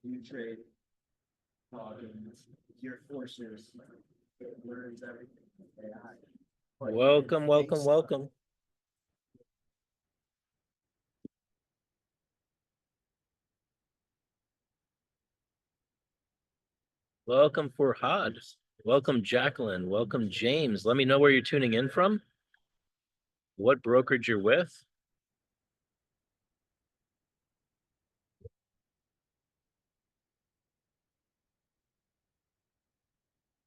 you trade your forces learns everything AI. Welcome, welcome, welcome. Welcome Farhad. Welcome Jacqueline. Welcome James. Let me know where you're tuning in from. What brokerage you're with.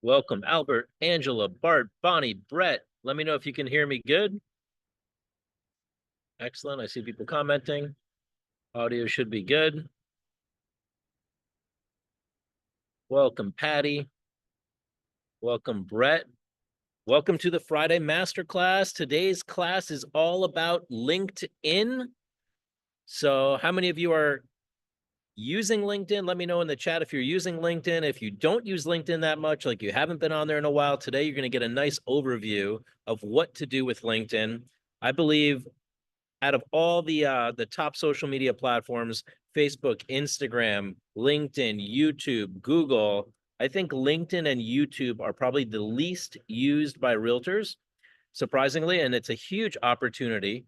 Welcome Albert, Angela, Bart, Bonnie, Brett. Let me know if you can hear me good. Excellent. I see people commenting. Audio should be good. Welcome Patty. Welcome Brett. Welcome to the Friday Masterclass. Today's class is all about LinkedIn. So how many of you are using LinkedIn? Let me know in the chat if you're using LinkedIn. If you don't use LinkedIn that much, like you haven't been on there in a while, today you're going to get a nice overview of what to do with LinkedIn. I believe out of all the top social media platforms, Facebook, Instagram, LinkedIn, YouTube, Google, I think LinkedIn and YouTube are probably the least used by realtors, surprisingly, and it's a huge opportunity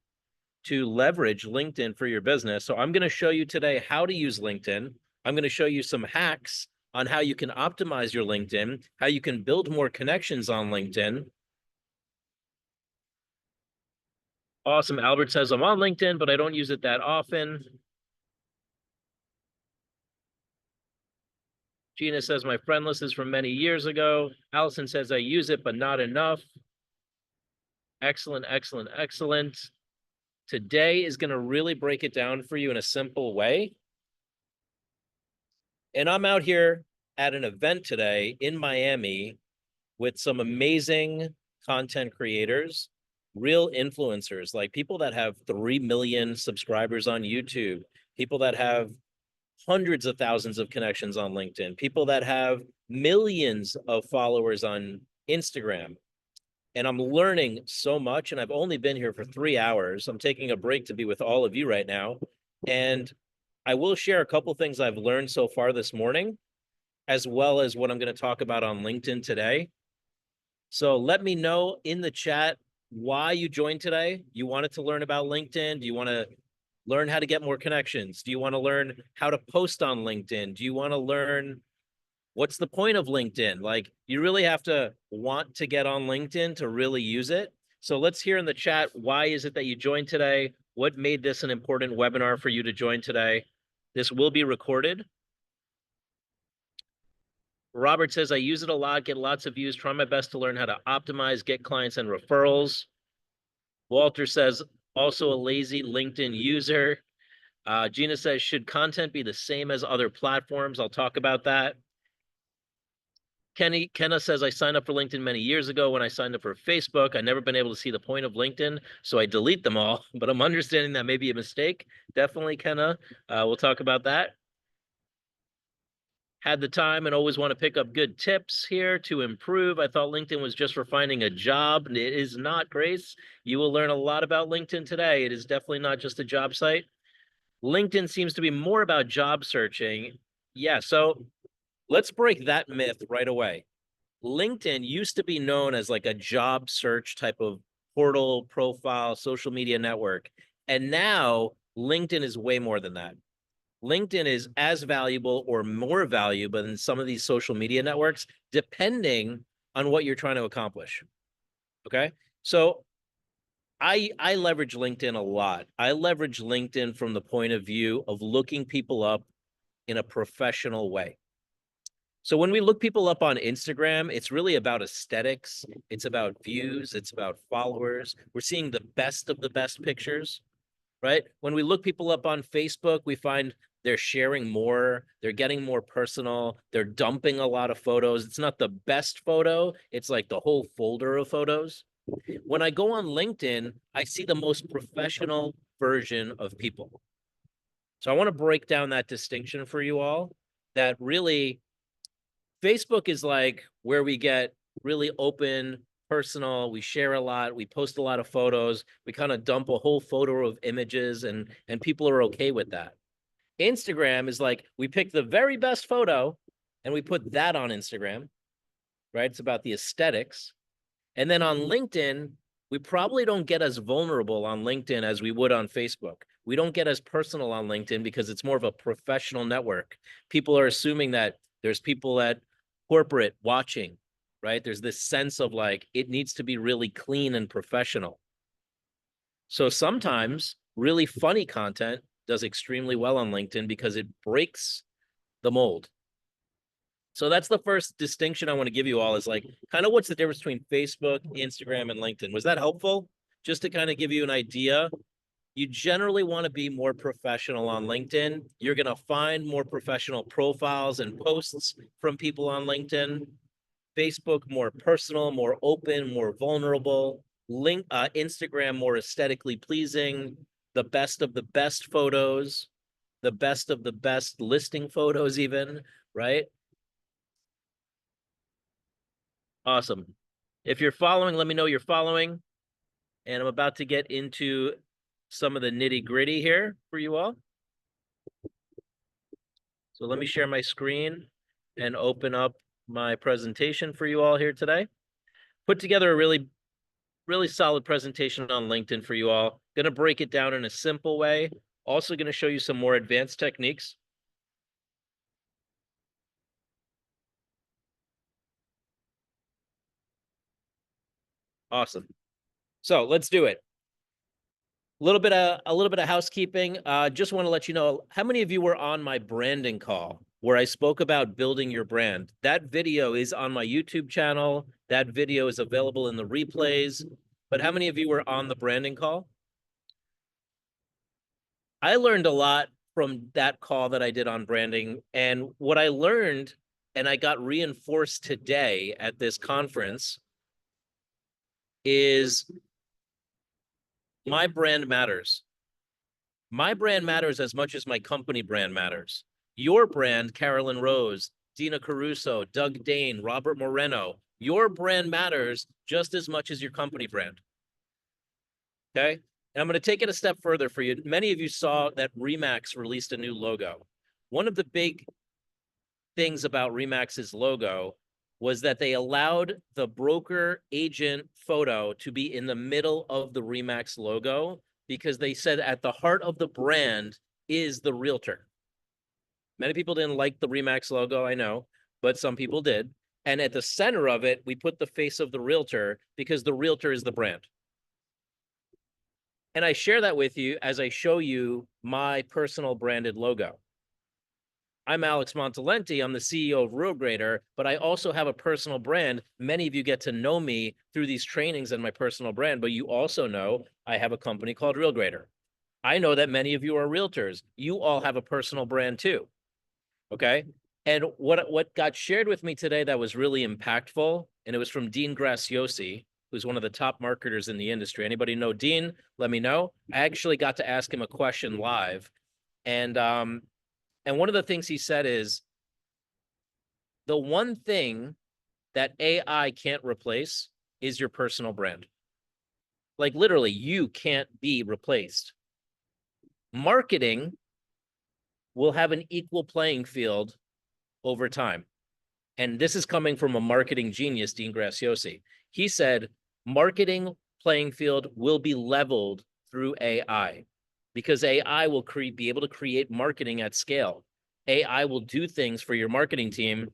to leverage LinkedIn for your business. So I'm going to show you today how to use LinkedIn. I'm going to show you some hacks on how you can optimize your LinkedIn, how you can build more connections on LinkedIn. Awesome. Albert says, I'm on LinkedIn, but I don't use it that often. Gina says, my friend list is from many years ago. Allison says, I use it, but not enough. Excellent, excellent, excellent. Today is going to really break it down for you in a simple way. And I'm out here at an event today in Miami with some amazing content creators, real influencers, like people that have 3 million subscribers on YouTube, people that have hundreds of thousands of connections on LinkedIn, people that have millions of followers on Instagram. And I'm learning so much, and I've only been here for 3 hours. I'm taking a break to be with all of you right now. And I will share a couple things I've learned so far this morning, as well as what I'm going to talk about on LinkedIn today. So let me know in the chat why you joined today. You wanted to learn about LinkedIn? Do you want to learn how to get more connections? Do you want to learn how to post on LinkedIn? Do you want to learn what's the point of LinkedIn? Like, you really have to want to get on LinkedIn to really use it. So let's hear in the chat, why is it that you joined today? What made this an important webinar for you to join today? This will be recorded. Robert says, I use it a lot, get lots of views, try my best to learn how to optimize, get clients and referrals. Walter says, also a lazy LinkedIn user. Gina says, should content be the same as other platforms? I'll talk about that. Kenna says, I signed up for LinkedIn many years ago when I signed up for Facebook. I've never been able to see the point of LinkedIn, so I delete them all, but I'm understanding that may be a mistake. Definitely, Kenna. We'll talk about that. Had the time and always want to pick up good tips here to improve. I thought LinkedIn was just for finding a job. It is not, Grace. You will learn a lot about LinkedIn today. It is definitely not just a job site. LinkedIn seems to be more about job searching. Yeah, so let's break that myth right away. LinkedIn used to be known as like a job search type of portal, profile, social media network. And now LinkedIn is way more than that. LinkedIn is as valuable or more valuable than some of these social media networks, depending on what you're trying to accomplish. Okay. So I leverage LinkedIn a lot. I leverage LinkedIn from the point of view of looking people up in a professional way. So when we look people up on Instagram, it's really about aesthetics. It's about views. It's about followers. We're seeing the best of the best pictures, right? When we look people up on Facebook, we find they're sharing more. They're getting more personal. They're dumping a lot of photos. It's not the best photo. It's like the whole folder of photos. When I go on LinkedIn, I see the most professional version of people. So I want to break down that distinction for you all, that really Facebook is like where we get really open, personal, we share a lot, we post a lot of photos, we kind of dump a whole photo of images, and people are okay with that. Instagram is like, we pick the very best photo and we put that on Instagram, right? It's about the aesthetics. And then on LinkedIn, we probably don't get as vulnerable on LinkedIn as we would on Facebook. We don't get as personal on LinkedIn because it's more of a professional network. People are assuming that there's people at corporate watching, right? There's this sense of like, it needs to be really clean and professional. So sometimes really funny content does extremely well on LinkedIn because it breaks the mold. So that's the first distinction I want to give you all is like kind of what's the difference between Facebook, Instagram, and LinkedIn. Was that helpful? Just to kind of give you an idea. You generally want to be more professional on LinkedIn. You're going to find more professional profiles and posts from people on LinkedIn. Facebook, more personal, more open, more vulnerable. Instagram, more aesthetically pleasing, the best of the best photos, the best of the best listing photos, even, right? Awesome. If you're following, let me know you're following. And I'm about to get into some of the nitty gritty here for you all. So let me share my screen and open up my presentation for you all here today. Put together a really solid presentation on LinkedIn for you all. Going to break it down in a simple way. Also going to show you some more advanced techniques. Awesome. So let's do it. A little bit of housekeeping. Just want to let you know how many of you were on my branding call where I spoke about building your brand. That video is on my YouTube channel. That video is available in the replays. But how many of you were on the branding call? I learned a lot from that call that I did on branding. And what I learned, and I got reinforced today at this conference, is my brand matters. My brand matters as much as my company brand matters. Your brand, Carolyn Rose, Dina Caruso, Doug Dane, Robert Moreno, your brand matters just as much as your company brand. Okay? And I'm going to take it a step further for you. Many of you saw that Remax released a new logo. One of the big things about Remax's logo was that they allowed the broker agent photo to be in the middle of the Remax logo because they said at the heart of the brand is the realtor. Many people didn't like the Remax logo, I know, but some people did. And at the center of it, we put the face of the realtor because the realtor is the brand. And I share that with you as I show you my personal branded logo. I'm Alex Montalenti. I'm the CEO of RealGrader, but I also have a personal brand. Many of you get to know me through these trainings and my personal brand, but you also know I have a company called RealGrader. I know that many of you are realtors. You all have a personal brand too, okay? And what got shared with me today that was really impactful, and it was from Dean Graciosi, who's one of the top marketers in the industry. Anybody know Dean? Let me know. I actually got to ask him a question live, and one of the things he said is, the one thing that AI can't replace is your personal brand. Like literally, you can't be replaced. Marketing will have an equal playing field over time. And this is coming from a marketing genius, Dean Graciosi. He said, marketing playing field will be leveled through AI because AI will be able to create marketing at scale. AI will do things for your marketing team.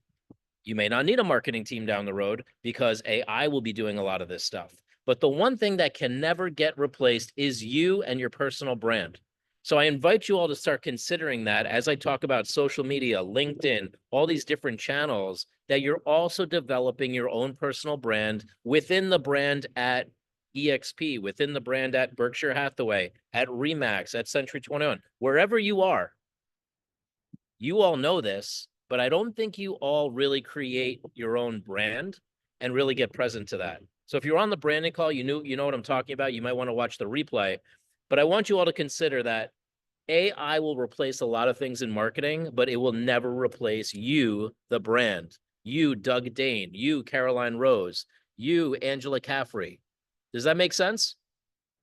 You may not need a marketing team down the road because AI will be doing a lot of this stuff. But the one thing that can never get replaced is you and your personal brand. So I invite you all to start considering that as I talk about social media, LinkedIn, all these different channels, that you're also developing your own personal brand within the brand at EXP, within the brand at Berkshire Hathaway, at Remax, at Century 21, wherever you are. You all know this, but I don't think you all really create your own brand and really get present to that. So if you're on the branding call, you know what I'm talking about. You might want to watch the replay, but I want you all to consider that AI will replace a lot of things in marketing, but it will never replace you, the brand. You, Doug Dane, you, Caroline Rose, you, Angela Caffrey. Does that make sense?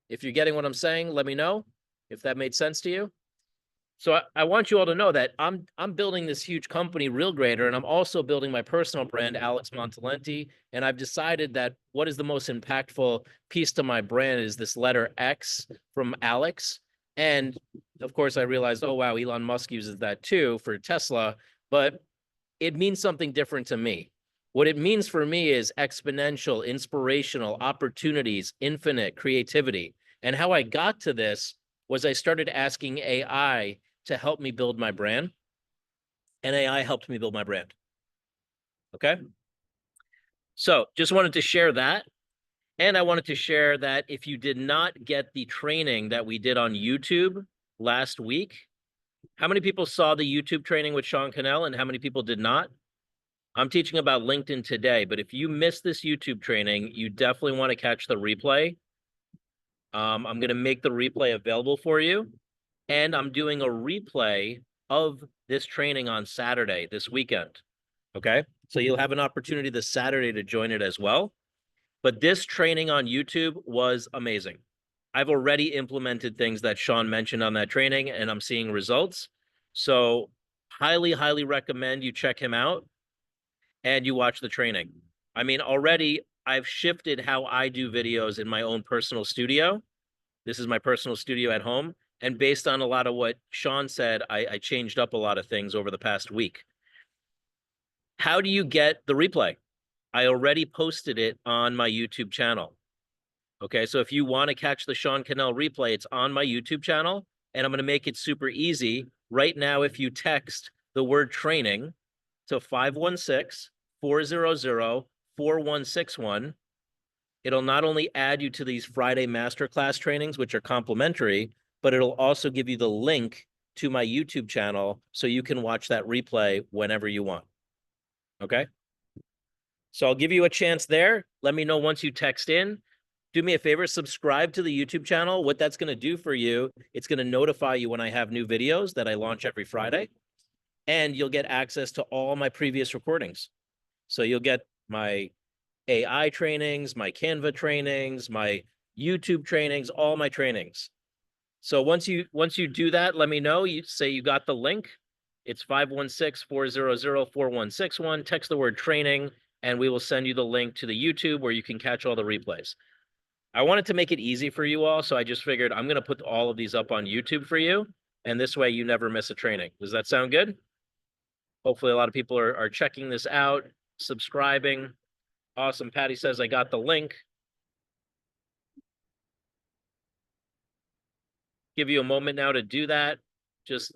If you're getting what I'm saying, let me know if that made sense to you. So I want you all to know that I'm building this huge company, Real Grader, and I'm also building my personal brand, Alex Montalenti. And I've decided that what is the most impactful piece to my brand is this letter X from Alex. And of course, I realized, oh wow, Elon Musk uses that too for Tesla, but it means something different to me. What it means for me is exponential, inspirational, opportunities, infinite creativity. And how I got to this was I started asking AI to help me build my brand, and AI helped me build my brand. Okay. So just wanted to share that. And I wanted to share that if you did not get the training that we did on YouTube last week, how many people saw the YouTube training with Sean Cannell and how many people did not? I'm teaching about LinkedIn today, but if you missed this YouTube training, you definitely want to catch the replay. I'm going to make the replay available for you. And I'm doing a replay of this training on Saturday, this weekend. Okay. So you'll have an opportunity this Saturday to join it as well. But this training on YouTube was amazing. I've already implemented things that Sean mentioned on that training, and I'm seeing results. So highly, highly recommend you check him out and you watch the training. I mean, already I've shifted how I do videos in my own personal studio. This is my personal studio at home. And based on a lot of what Sean said, I changed up a lot of things over the past week. How do you get the replay? I already posted it on my YouTube channel. Okay, so if you want to catch the Sean Cannell replay, it's on my YouTube channel, and I'm going to make it super easy. Right now, if you text the word training to 516-400-4161, it'll not only add you to these Friday masterclass trainings, which are complimentary, but it'll also give you the link to my YouTube channel so you can watch that replay whenever you want. Okay? So I'll give you a chance there. Let me know once you text in. Do me a favor, subscribe to the YouTube channel. What that's going to do for you, it's going to notify you when I have new videos that I launch every Friday, and you'll get access to all my previous recordings. So you'll get my AI trainings, my Canva trainings, my YouTube trainings, all my trainings. So once you do that, let me know. You say you got the link. It's 516-400-4161. Text the word training, and we will send you the link to the YouTube where you can catch all the replays. I wanted to make it easy for you all, so I just figured I'm going to put all of these up on YouTube for you, and this way you never miss a training. Does that sound good? Hopefully a lot of people are checking this out, subscribing. Awesome. Patty says, I got the link. Give you a moment now to do that. Just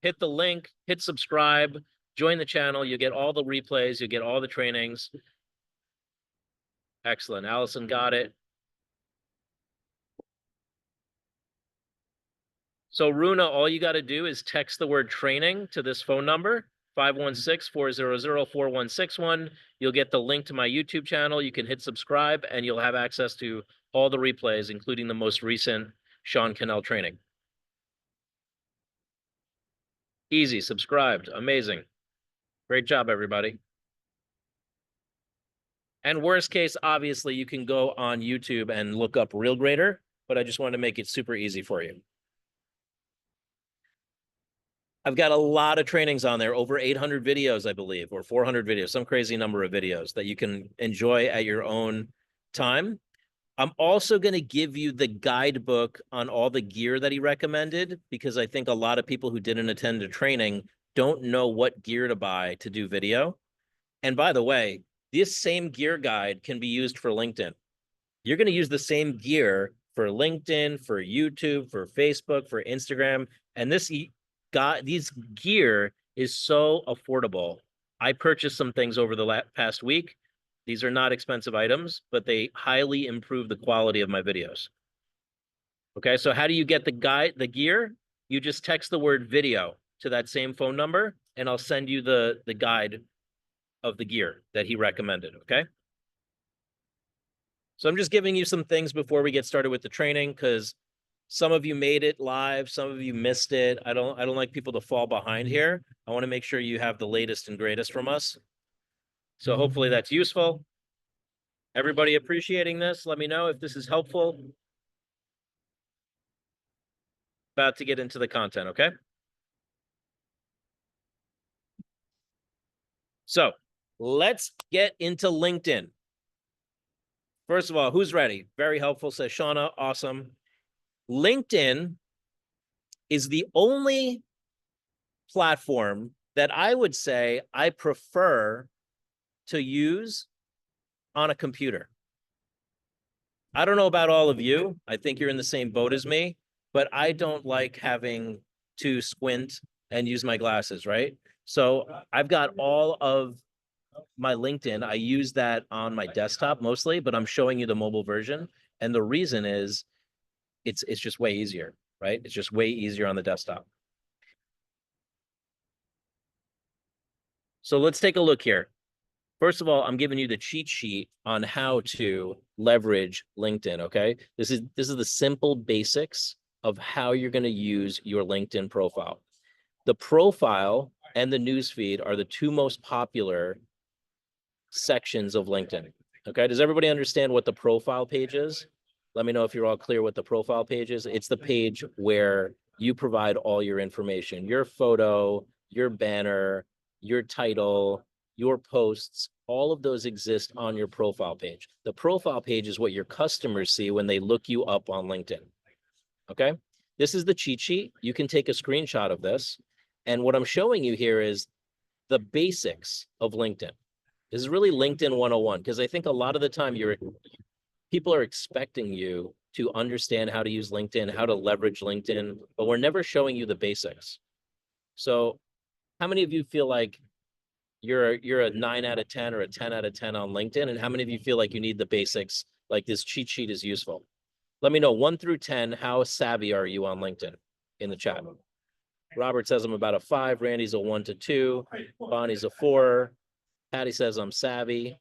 hit the link, hit subscribe, join the channel. You get all the replays, you get all the trainings. Excellent. Allison got it. So Runa, all you got to do is text the word training to this phone number, 516-400-4161. You'll get the link to my YouTube channel. You can hit subscribe and you'll have access to all the replays, including the most recent Sean Cannell training. Easy, subscribed, amazing. Great job, everybody. And worst case, obviously, you can go on YouTube and look up Real Grader, but I just wanted to make it super easy for you. I've got a lot of trainings on there, over 800 videos, I believe, or 400 videos, some crazy number of videos that you can enjoy at your own time. I'm also going to give you the guidebook on all the gear that he recommended, because I think a lot of people who didn't attend the training don't know what gear to buy to do video. And by the way, this same gear guide can be used for LinkedIn. You're going to use the same gear for LinkedIn, for YouTube, for Facebook, for Instagram. And these gear is so affordable. I purchased some things over the past week. These are not expensive items, but they highly improve the quality of my videos. Okay, so how do you get the gear? You just text the word video to that same phone number, and I'll send you the guide of the gear that he recommended, okay? So I'm just giving you some things before we get started with the training, because some of you made it live, some of you missed it. I don't like people to fall behind here. I want to make sure you have the latest and greatest from us. So hopefully that's useful. Everybody appreciating this? Let me know if this is helpful. About to get into the content, okay? So let's get into LinkedIn. First of all, who's ready? Very helpful, says Shauna. Awesome. LinkedIn is the only platform that I would say I prefer to use on a computer. I don't know about all of you. I think you're in the same boat as me, but I don't like having to squint and use my glasses, right? So I've got all of my LinkedIn. I use that on my desktop mostly, but I'm showing you the mobile version. And the reason is it's just way easier, right? It's just way easier on the desktop. So let's take a look here. First of all, I'm giving you the cheat sheet on how to leverage LinkedIn, okay? This is the simple basics of how you're going to use your LinkedIn profile. The profile and the newsfeed are the two most popular sections of LinkedIn. Okay, does everybody understand what the profile page is? Let me know if you're all clear what the profile page is. It's the page where you provide all your information, your photo, your banner, your title, your posts, all of those exist on your profile page. The profile page is what your customers see when they look you up on LinkedIn. Okay, this is the cheat sheet. You can take a screenshot of this. And what I'm showing you here is the basics of LinkedIn. This is really LinkedIn 101, because I think a lot of the time people are expecting you to understand how to use LinkedIn, how to leverage LinkedIn, but we're never showing you the basics. So how many of you feel like you're a 9 out of 10 or a 10 out of 10 on LinkedIn? And how many of you feel like you need the basics, like this cheat sheet is useful? Let me know 1 through 10, how savvy are you on LinkedIn in the chat? Robert says I'm about a 5, Randy's a 1 to 2, Bonnie's a 4, Patty says I'm savvy.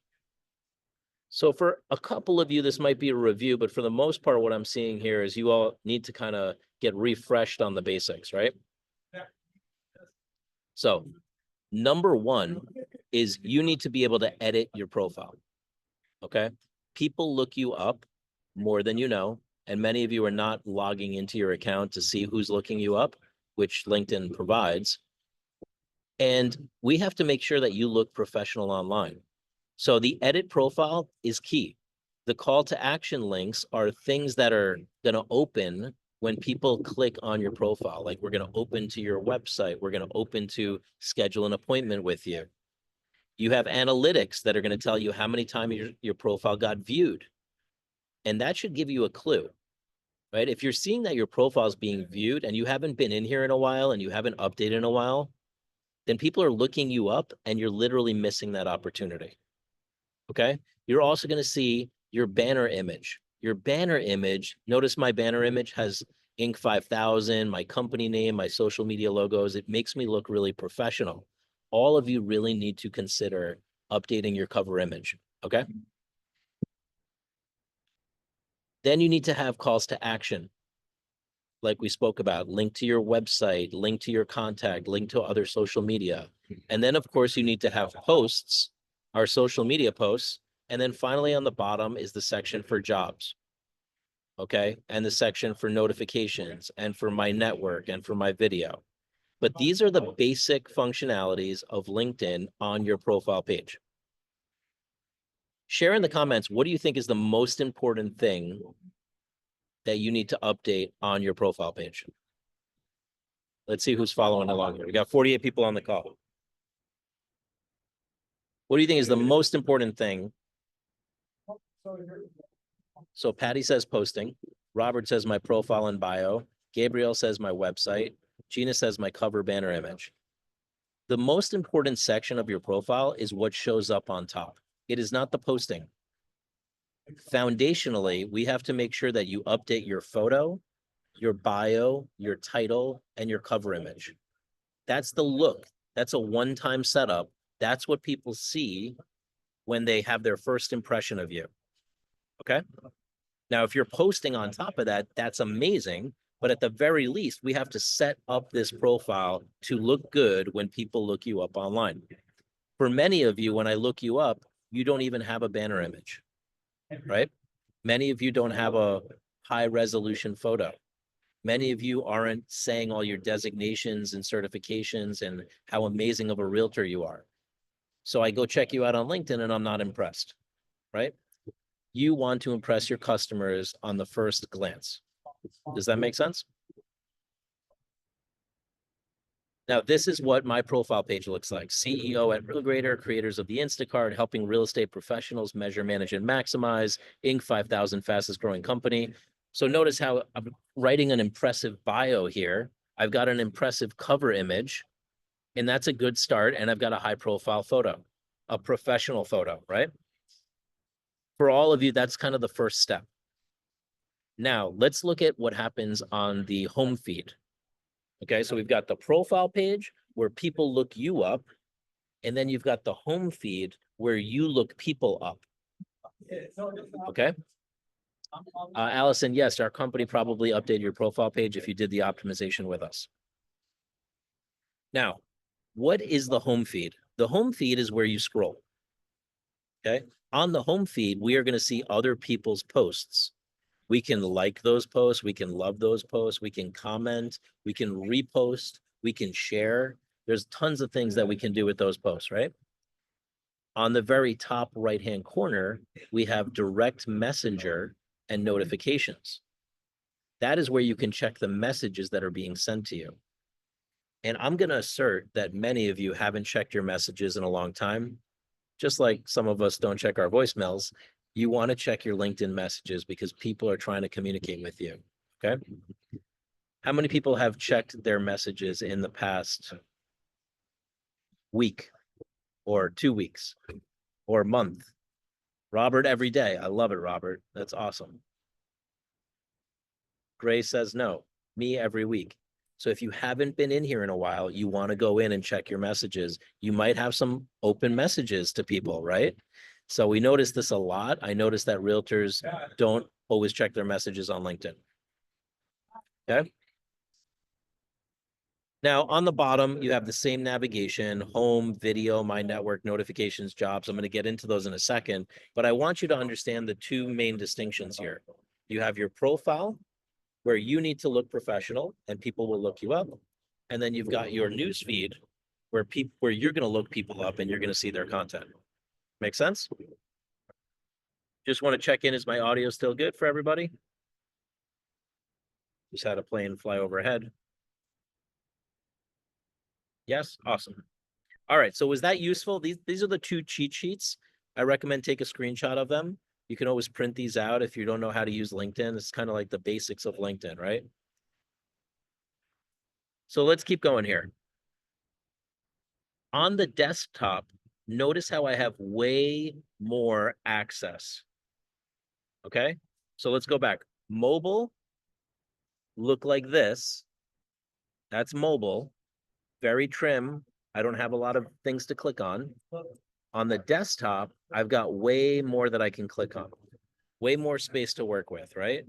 So for a couple of you, this might be a review, but for the most part, what I'm seeing here is you all need to kind of get refreshed on the basics, right? So number one is you need to be able to edit your profile, okay? People look you up more than you know, and many of you are not logging into your account to see who's looking you up, which LinkedIn provides. And we have to make sure that you look professional online. So the edit profile is key. The call to action links are things that are going to open when people click on your profile. Like we're going to open to your website. We're going to open to schedule an appointment with you. You have analytics that are going to tell you how many times your profile got viewed. And that should give you a clue, right? If you're seeing that your profile is being viewed and you haven't been in here in a while and you haven't updated in a while, then people are looking you up and you're literally missing that opportunity. Okay. You're also going to see your banner image. Your banner image, notice my banner image has Inc. 5000, my company name, my social media logos. It makes me look really professional. All of you really need to consider updating your cover image. Okay. Then you need to have calls to action, like we spoke about, link to your website, link to your contact, link to other social media. And then, of course, you need to have posts, our social media posts. And then finally, on the bottom is the section for jobs. Okay. And the section for notifications and for my network and for my video. But these are the basic functionalities of LinkedIn on your profile page. Share in the comments, what do you think is the most important thing that you need to update on your profile page? Let's see who's following along here. We got 48 people on the call. What do you think is the most important thing? So Patty says posting. Robert says my profile and bio. Gabriel says my website. Gina says my cover banner image. The most important section of your profile is what shows up on top. It is not the posting. Foundationally, we have to make sure that you update your photo, your bio, your title, and your cover image. That's the look. That's a one-time setup. That's what people see when they have their first impression of you. Okay. Now, if you're posting on top of that, that's amazing. But at the very least, we have to set up this profile to look good when people look you up online. For many of you, when I look you up, you don't even have a banner image, right? Many of you don't have a high resolution photo. Many of you aren't saying all your designations and certifications and how amazing of a realtor you are. So I go check you out on LinkedIn and I'm not impressed, right? You want to impress your customers on the first glance. Does that make sense? Now, this is what my profile page looks like. CEO at RealGrader, creators of the Instacart, helping real estate professionals measure, manage, and maximize, Inc. 5,000 fastest growing company. So notice how I'm writing an impressive bio here. I've got an impressive cover image, and that's a good start. And I've got a high profile photo, a professional photo, right? For all of you, that's kind of the first step. Now, let's look at what happens on the home feed. Okay, so we've got the profile page where people look you up, and then you've got the home feed where you look people up. Okay. Allison, yes, our company probably updated your profile page if you did the optimization with us. Now, what is the home feed? The home feed is where you scroll. Okay. On the home feed, we are going to see other people's posts. We can like those posts. We can love those posts. We can comment. We can repost. We can share. There's tons of things that we can do with those posts, right? On the very top right-hand corner, we have direct messenger and notifications. That is where you can check the messages that are being sent to you. And I'm going to assert that many of you haven't checked your messages in a long time. Just like some of us don't check our voicemails, you want to check your LinkedIn messages because people are trying to communicate with you. Okay. How many people have checked their messages in the past week or 2 weeks or month? Robert, every day. I love it, Robert. That's awesome. Gray says no. Me every week. So if you haven't been in here in a while, you want to go in and check your messages. You might have some open messages to people, right? So we notice this a lot. I notice that realtors don't always check their messages on LinkedIn. Okay. Now on the bottom, you have the same navigation, home, video, my network, notifications, jobs. I'm going to get into those in a second, but I want you to understand the two main distinctions here. You have your profile where you need to look professional and people will look you up. And then you've got your news feed where you're going to look people up and you're going to see their content. Make sense? Just want to check in. Is my audio still good for everybody? Just had a plane fly overhead. Yes, awesome. All right, so was that useful? These are the two cheat sheets. I recommend take a screenshot of them. You can always print these out if you don't know how to use LinkedIn. It's kind of like the basics of LinkedIn, right? So let's keep going here. On the desktop, notice how I have way more access. Okay, so let's go back. Mobile look like this. That's mobile, very trim. I don't have a lot of things to click on. On the desktop, I've got way more that I can click on, way more space to work with, right?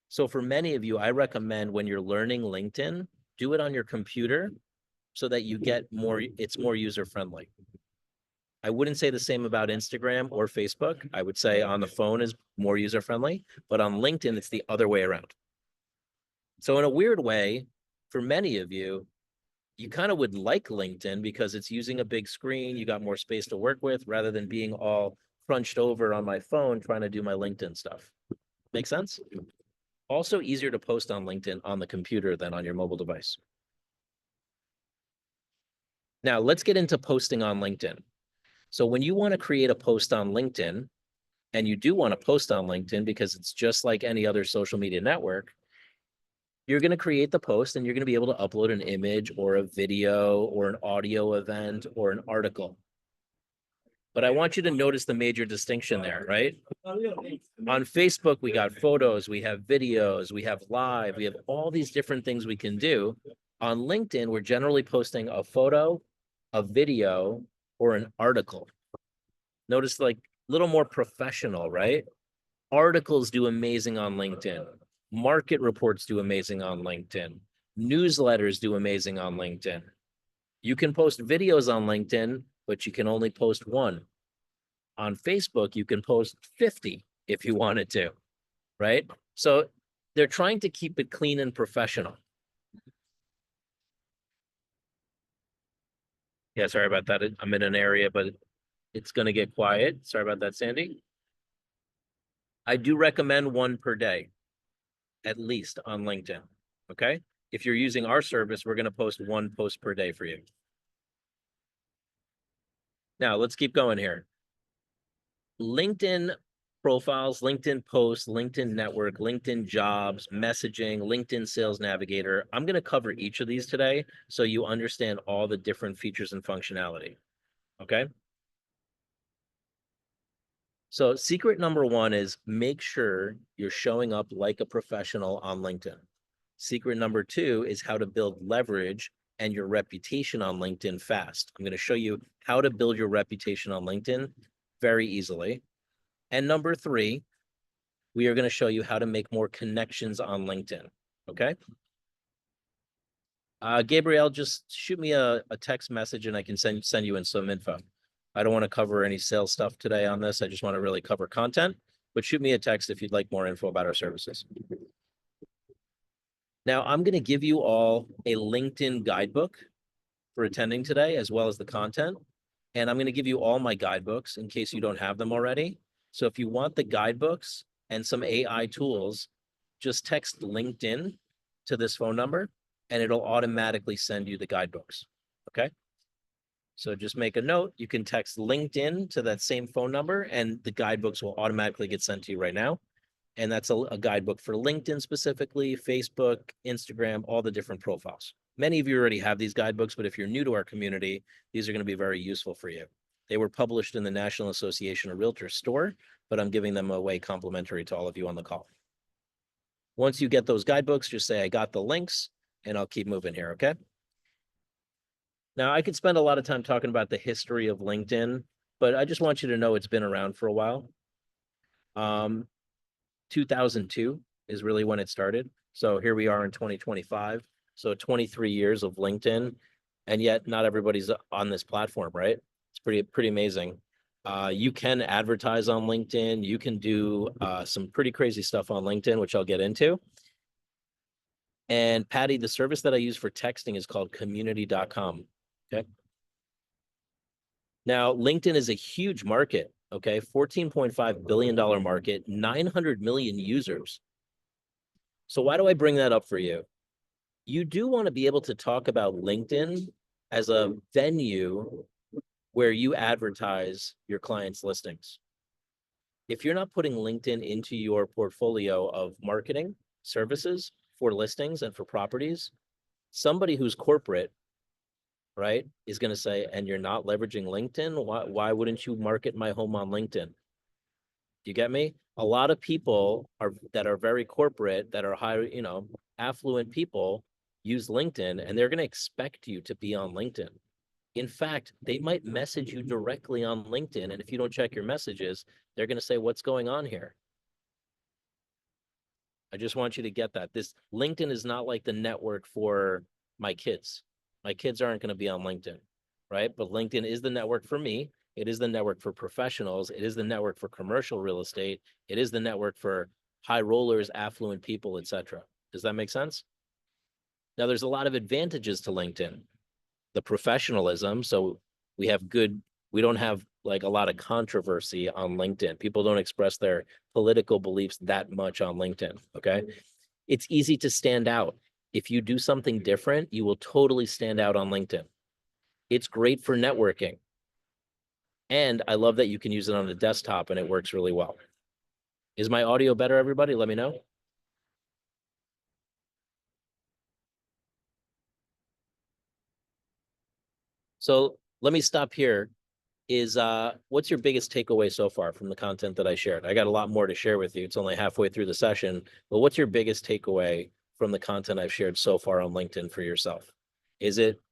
So for many of you, I recommend when you're learning LinkedIn, do it on your computer so that you get more, it's more user-friendly. I wouldn't say the same about Instagram or Facebook. I would say on the phone is more user-friendly, but on LinkedIn, it's the other way around. So in a weird way, for many of you, you kind of would like LinkedIn because it's using a big screen, you got more space to work with rather than being all crunched over on my phone trying to do my LinkedIn stuff. Make sense? Also easier to post on LinkedIn on the computer than on your mobile device. Now let's get into posting on LinkedIn. So when you want to create a post on LinkedIn, and you do want to post on LinkedIn because it's just like any other social media network, you're going to create the post and you're going to be able to upload an image or a video or an audio event or an article. But I want you to notice the major distinction there, right? On Facebook, we got photos, we have videos, we have live, we have all these different things we can do. On LinkedIn, we're generally posting a photo, a video, or an article. Notice like a little more professional, right? Articles do amazing on LinkedIn. Market reports do amazing on LinkedIn. Newsletters do amazing on LinkedIn. You can post videos on LinkedIn, but you can only post one. On Facebook, you can post 50 if you wanted to, right? So they're trying to keep it clean and professional. Yeah, sorry about that. I'm in an area, but it's going to get quiet. Sorry about that, Sandy. I do recommend one per day, at least on LinkedIn. Okay. If you're using our service, we're going to post one post per day for you. Now, let's keep going here. LinkedIn profiles, LinkedIn posts, LinkedIn network, LinkedIn jobs, messaging, LinkedIn sales navigator. I'm going to cover each of these today so you understand all the different features and functionality. Okay. So secret number one is make sure you're showing up like a professional on LinkedIn. Secret number two is how to build leverage and your reputation on LinkedIn fast. I'm going to show you how to build your reputation on LinkedIn very easily. And number three, we are going to show you how to make more connections on LinkedIn. Okay. Gabrielle, just shoot me a text message and I can send you in some info. I don't want to cover any sales stuff today on this. I just want to really cover content, but shoot me a text if you'd like more info about our services. Now, I'm going to give you all a LinkedIn guidebook for attending today, as well as the content. And I'm going to give you all my guidebooks in case you don't have them already. So if you want the guidebooks and some AI tools, just text LinkedIn to this phone number and it'll automatically send you the guidebooks. Okay. So just make a note. You can text LinkedIn to that same phone number and the guidebooks will automatically get sent to you right now. And that's a guidebook for LinkedIn specifically, Facebook, Instagram, all the different profiles. Many of you already have these guidebooks, but if you're new to our community, these are going to be very useful for you. They were published in the National Association of Realtors store, but I'm giving them away complimentary to all of you on the call. Once you get those guidebooks, just say, I got the links, and I'll keep moving here, okay? Now, I could spend a lot of time talking about the history of LinkedIn, but I just want you to know it's been around for a while. 2002 is really when it started. So here we are in 2025. So 23 years of LinkedIn, and yet not everybody's on this platform, right? It's pretty amazing. You can advertise on LinkedIn. You can do some pretty crazy stuff on LinkedIn, which I'll get into. And Patty, the service that I use for texting is called community.com. Okay. Now, LinkedIn is a huge market. Okay. $14.5 billion market, 900 million users. So why do I bring that up for you? You do want to be able to talk about LinkedIn as a venue where you advertise your clients' listings. If you're not putting LinkedIn into your portfolio of marketing services for listings and for properties, somebody who's corporate, right, is going to say, and you're not leveraging LinkedIn, why wouldn't you market my home on LinkedIn? Do you get me? A lot of people that are very corporate, that are high, affluent people use LinkedIn and they're going to expect you to be on LinkedIn. In fact, they might message you directly on LinkedIn. And if you don't check your messages, they're going to say, what's going on here? I just want you to get that. This LinkedIn is not like the network for my kids. My kids aren't going to be on LinkedIn, right? But LinkedIn is the network for me. It is the network for professionals. It is the network for commercial real estate. It is the network for high rollers, affluent people, etc. Does that make sense? Now, there's a lot of advantages to LinkedIn. The professionalism. So we don't have like a lot of controversy on LinkedIn. People don't express their political beliefs that much on LinkedIn. Okay. It's easy to stand out. If you do something different, you will totally stand out on LinkedIn. It's great for networking. And I love that you can use it on the desktop and it works really well. Is my audio better, everybody? Let me know. So let me stop here. Is what's your biggest takeaway so far from the content that I shared? I got a lot more to share with you. It's only halfway through the session, but what's your biggest takeaway from the content I've shared so far on LinkedIn for yourself? Is it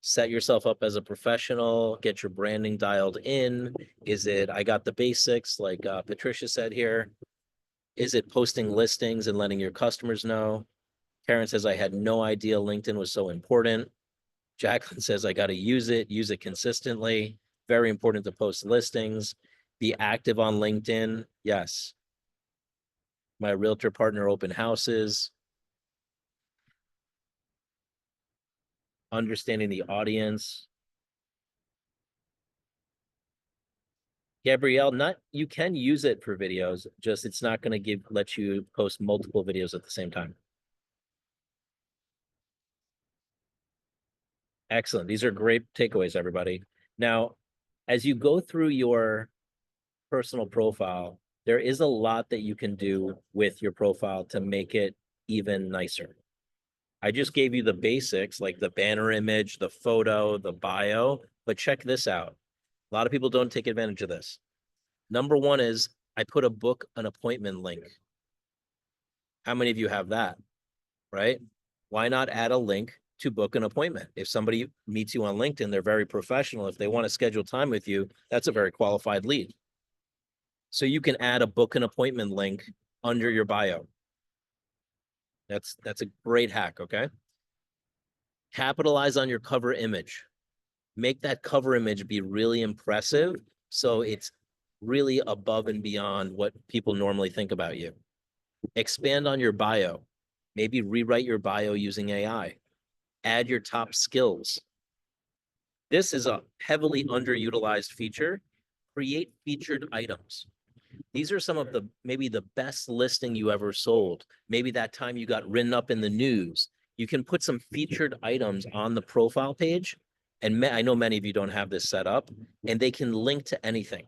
set yourself up as a professional, get your branding dialed in? Is it I got the basics, like Patricia said here? Is it posting listings and letting your customers know? Karen says, I had no idea LinkedIn was so important. Jacqueline says, I got to use it consistently. Very important to post listings, be active on LinkedIn. Yes. My realtor partner open houses, understanding the audience. Gabrielle, not you can use it for videos, just it's not going to let you post multiple videos at the same time. Excellent. These are great takeaways, everybody. Now, as you go through your personal profile, there is a lot that you can do with your profile to make it even nicer. I just gave you the basics, like the banner image, the photo, the bio, but check this out. A lot of people don't take advantage of this. Number one is I put a book an appointment link. How many of you have that? Right? Why not add a link to book an appointment? If somebody meets you on LinkedIn, they're very professional. If they want to schedule time with you, that's a very qualified lead. So you can add a book an appointment link under your bio. That's a great hack, okay? Capitalize on your cover image. Make that cover image be really impressive so it's really above and beyond what people normally think about you. Expand on your bio. Maybe rewrite your bio using AI. Add your top skills. This is a heavily underutilized feature. Create featured items. These are some of the maybe the best listing you ever sold. Maybe that time you got written up in the news. You can put some featured items on the profile page. And I know many of you don't have this set up, and they can link to anything.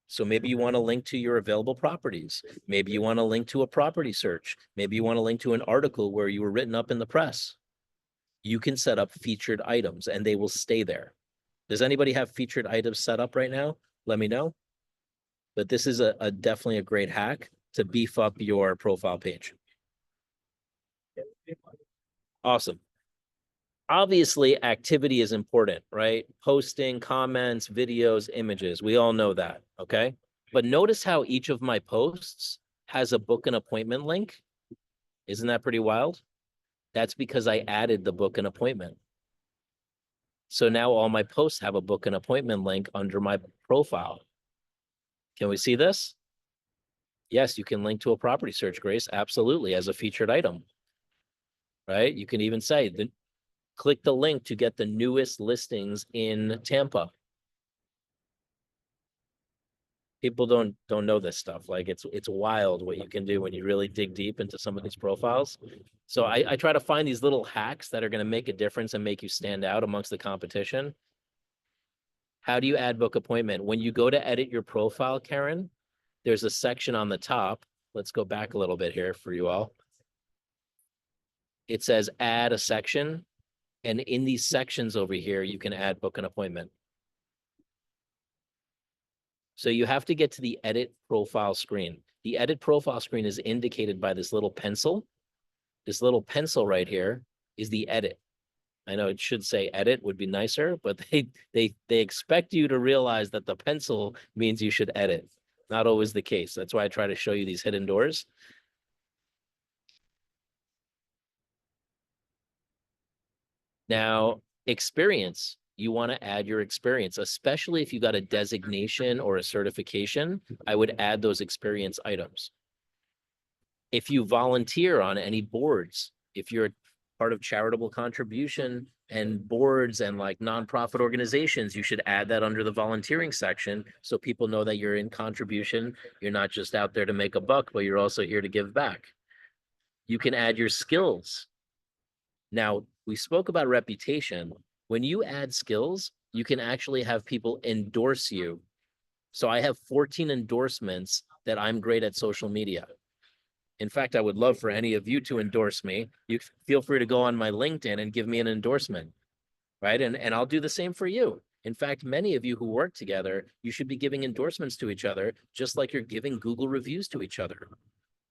So maybe you want to link to your available properties. Maybe you want to link to a property search. Maybe you want to link to an article where you were written up in the press. You can set up featured items and they will stay there. Does anybody have featured items set up right now? Let me know. But this is a definitely a great hack to beef up your profile page. Awesome. Obviously, activity is important, right? Posting, comments, videos, images. We all know that, okay? But notice how each of my posts has a book an appointment link. Isn't that pretty wild? That's because I added the book an appointment. So now all my posts have a book an appointment link under my profile. Can we see this? Yes, you can link to a property search, Grace, absolutely, as a featured item, right? You can even say, click the link to get the newest listings in Tampa. People don't know this stuff. Like it's wild what you can do when you really dig deep into some of these profiles. So I try to find these little hacks that are going to make a difference and make you stand out amongst the competition. How do you add book appointment? When you go to edit your profile, Karen, there's a section on the top. Let's go back a little bit here for you all. It says add a section. And in these sections over here, you can add book an appointment. So you have to get to the edit profile screen. The edit profile screen is indicated by this little pencil. This little pencil right here is the edit. I know it should say edit would be nicer, but they expect you to realize that the pencil means you should edit. Not always the case. That's why I try to show you these hidden doors. Now, experience. You want to add your experience, especially if you got a designation or a certification. I would add those experience items. If you volunteer on any boards, if you're part of charitable contribution and boards and like nonprofit organizations, you should add that under the volunteering section so people know that you're in contribution. You're not just out there to make a buck, but you're also here to give back. You can add your skills. Now, we spoke about reputation. When you add skills, you can actually have people endorse you. So I have 14 endorsements that I'm great at social media. In fact, I would love for any of you to endorse me. You feel free to go on my LinkedIn and give me an endorsement, right? And I'll do the same for you. In fact, many of you who work together, you should be giving endorsements to each other, just like you're giving Google reviews to each other.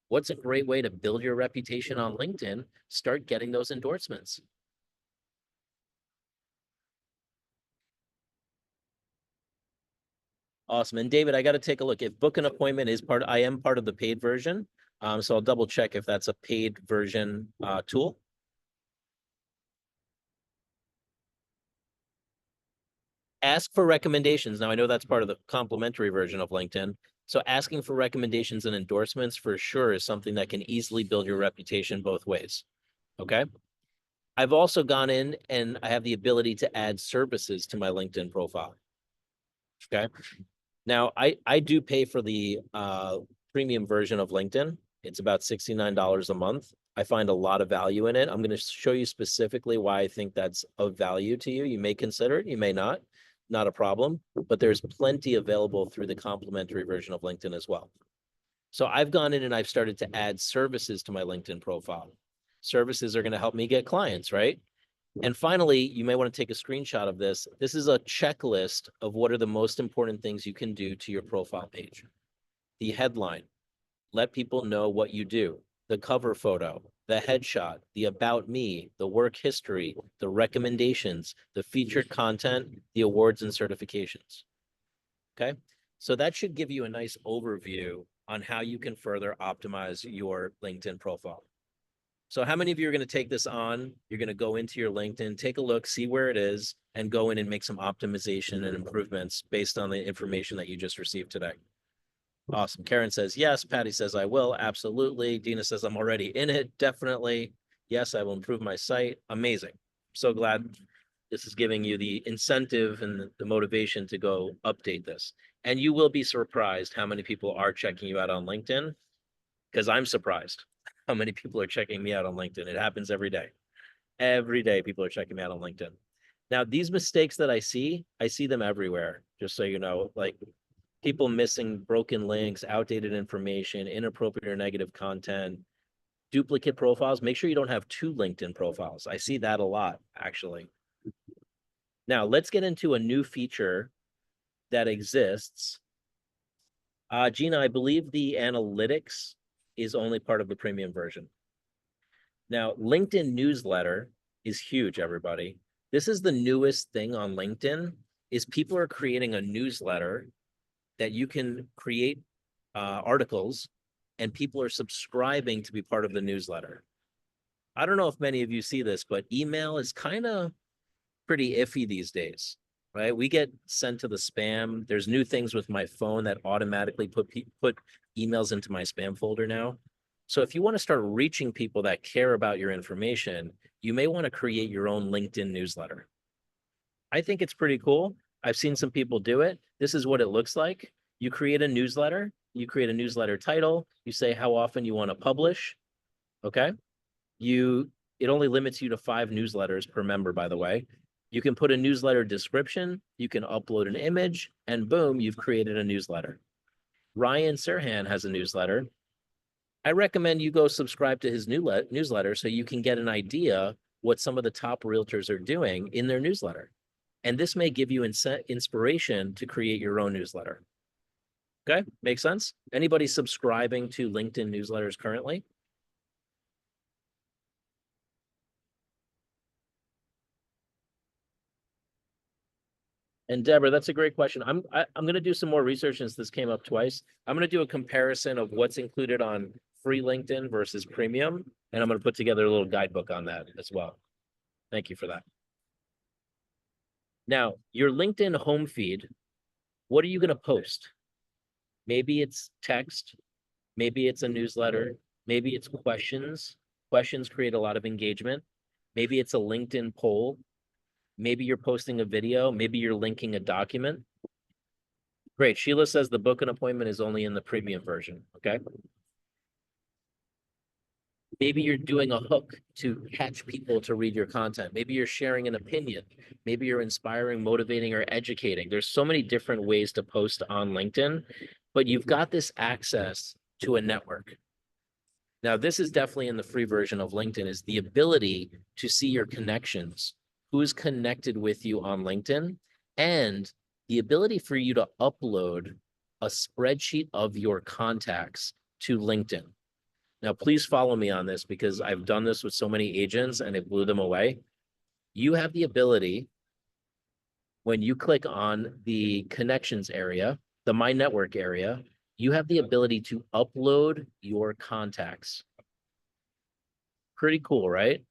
What's a great way to build your reputation on LinkedIn? Start getting those endorsements. Awesome. And David, I got to take a look. If book an appointment is I am part of the paid version. So I'll double check if that's a paid version tool. Ask for recommendations. Now I know that's part of the complimentary version of LinkedIn. So asking for recommendations and endorsements for sure is something that can easily build your reputation both ways. Okay. I've also gone in and I have the ability to add services to my LinkedIn profile. Okay. Now, I do pay for the premium version of LinkedIn. It's about $69 a month. I find a lot of value in it. I'm going to show you specifically why I think that's of value to you. You may consider it, you may not, not a problem, but there's plenty available through the complimentary version of LinkedIn as well. So I've gone in and I've started to add services to my LinkedIn profile. Services are going to help me get clients, right? And finally, you may want to take a screenshot of this. This is a checklist of what are the most important things you can do to your profile page. The headline, let people know what you do. The cover photo, the headshot, the about me, the work history, the recommendations, the featured content, the awards and certifications. Okay, so that should give you a nice overview on how you can further optimize your LinkedIn profile. So how many of you are going to take this on? You're going to go into your LinkedIn, take a look, see where it is, and go in and make some optimization and improvements based on the information that you just received today. Awesome. Karen says, yes. Patty says, I will. Absolutely. Dina says, I'm already in it. Definitely. Yes, I will improve my site. Amazing. So glad this is giving you the incentive and the motivation to go update this. And you will be surprised how many people are checking you out on LinkedIn, because I'm surprised how many people are checking me out on LinkedIn. It happens every day. Every day people are checking me out on LinkedIn. Now, these mistakes that I see them everywhere, just so you know, like people missing broken links, outdated information, inappropriate or negative content, duplicate profiles. Make sure you don't have two LinkedIn profiles. I see that a lot, actually. Now, let's get into a new feature that exists. Gina, I believe the analytics is only part of the premium version. Now, LinkedIn newsletter is huge, everybody. This is the newest thing on LinkedIn, is people are creating a newsletter that you can create articles, and people are subscribing to be part of the newsletter. I don't know if many of you see this, but email is kind of pretty iffy these days, right? We get sent to the spam. There's new things with my phone that automatically put emails into my spam folder now. So if you want to start reaching people that care about your information, you may want to create your own LinkedIn newsletter. I think it's pretty cool. I've seen some people do it. This is what it looks like. You create a newsletter. You create a newsletter title. You say how often you want to publish. Okay. It only limits you to 5 newsletters per member, by the way. You can put a newsletter description. You can upload an image, and boom, you've created a newsletter. Ryan Serhan has a newsletter. I recommend you go subscribe to his newsletter so you can get an idea what some of the top realtors are doing in their newsletter. And this may give you inspiration to create your own newsletter. Okay, makes sense? Anybody subscribing to LinkedIn newsletters currently? And Deborah, that's a great question. I'm going to do some more research since this came up twice. I'm going to do a comparison of what's included on free LinkedIn versus premium, and I'm going to put together a little guidebook on that as well. Thank you for that. Now, your LinkedIn home feed, what are you going to post? Maybe it's text, maybe it's a newsletter, maybe it's questions. Questions create a lot of engagement. Maybe it's a LinkedIn poll. Maybe you're posting a video. Maybe you're linking a document. Great. Sheila says the book an appointment is only in the premium version. Okay. Maybe you're doing a hook to catch people to read your content. Maybe you're sharing an opinion. Maybe you're inspiring, motivating, or educating. There's so many different ways to post on LinkedIn, but you've got this access to a network. Now, this is definitely in the free version of LinkedIn, is the ability to see your connections, who's connected with you on LinkedIn, and the ability for you to upload a spreadsheet of your contacts to LinkedIn. Now, please follow me on this because I've done this with so many agents and it blew them away. You have the ability, when you click on the connections area, the My Network area, you have the ability to upload your contacts. Pretty cool, right?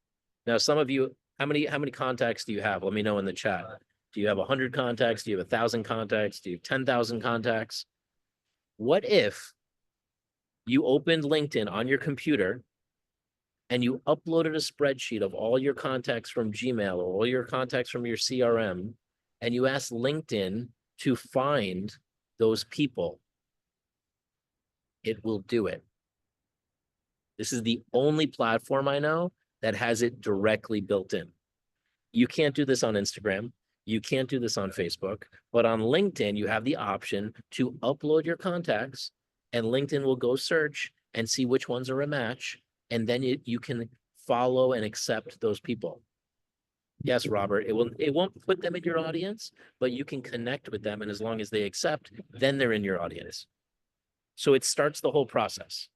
Now, some of you, how many contacts do you have? Let me know in the chat. Do you have 100 contacts? Do you have 1,000 contacts? Do you have 10,000 contacts? What if you opened LinkedIn on your computer and you uploaded a spreadsheet of all your contacts from Gmail or all your contacts from your CRM, and you asked LinkedIn to find those people, it will do it. This is the only platform I know that has it directly built in. You can't do this on Instagram. You can't do this on Facebook, but on LinkedIn, you have the option to upload your contacts and LinkedIn will go search and see which ones are a match. And then you can follow and accept those people. Yes, Robert, it won't put them in your audience, but you can connect with them. And as long as they accept, then they're in your audience. So it starts the whole process.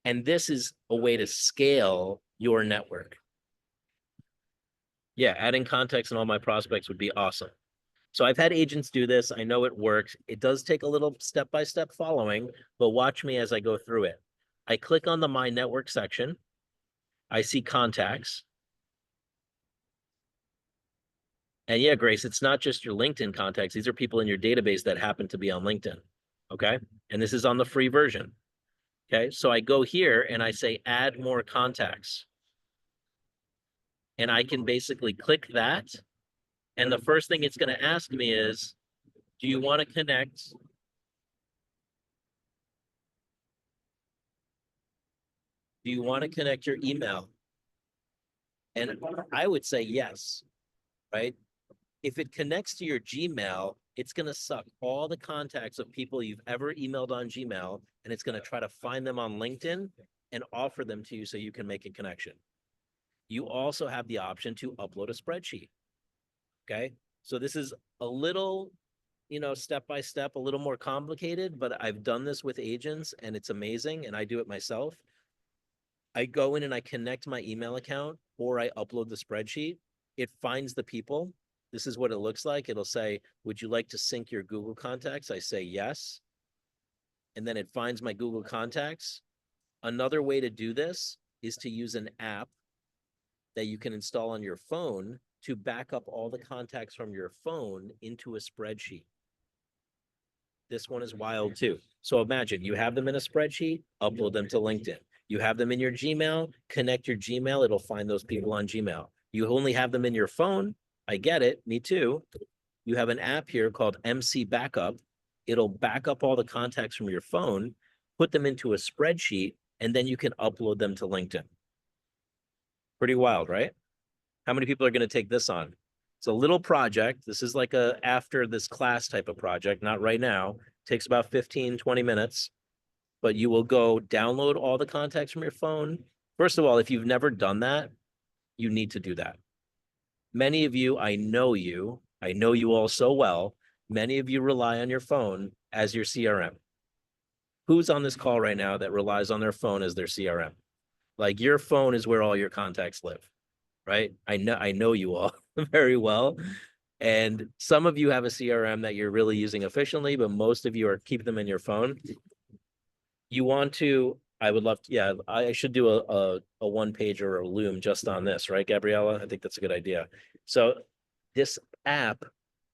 And this is a way to scale your network. Yeah, adding context in all my prospects would be awesome. So I've had agents do this. I know it works. It does take a little step-by-step following, but watch me as I go through it. I click on the My Network section. I see contacts. And yeah, Grace, it's not just your LinkedIn contacts. These are people in your database that happen to be on LinkedIn. Okay. And this is on the free version. Okay. So I go here and I say add more contacts. And I can basically click that. And the first thing it's going to ask me is, do you want to connect? Do you want to connect your email? And I would say yes, right? If it connects to your Gmail, it's going to suck all the contacts of people you've ever emailed on Gmail, and it's going to try to find them on LinkedIn and offer them to you so you can make a connection. You also have the option to upload a spreadsheet. Okay. So this is a little, step by step, a little more complicated, but I've done this with agents and it's amazing. And I do it myself. I go in and I connect my email account or I upload the spreadsheet. It finds the people. This is what it looks like. It'll say, would you like to sync your Google contacts? I say yes. And then it finds my Google contacts. Another way to do this is to use an app that you can install on your phone to back up all the contacts from your phone into a spreadsheet. This one is wild too. So imagine you have them in a spreadsheet, upload them to LinkedIn. You have them in your Gmail, connect your Gmail, it'll find those people on Gmail. You only have them in your phone. I get it, me too. You have an app here called MC Backup. It'll back up all the contacts from your phone, put them into a spreadsheet, and then you can upload them to LinkedIn. Pretty wild, right? How many people are going to take this on? It's a little project. This is like a after this class type of project, not right now. It takes about 15, 20 minutes, but you will go download all the contacts from your phone. First of all, if you've never done that, you need to do that. Many of you, I know you all so well. Many of you rely on your phone as your CRM. Who's on this call right now that relies on their phone as their CRM? Like your phone is where all your contacts live, right? I know you all very well. And some of you have a CRM that you're really using efficiently, but most of you are keeping them in your phone. You want to, I would love to, yeah, I should do a one page or a Loom just on this, right, Gabriella? I think that's a good idea. So this app,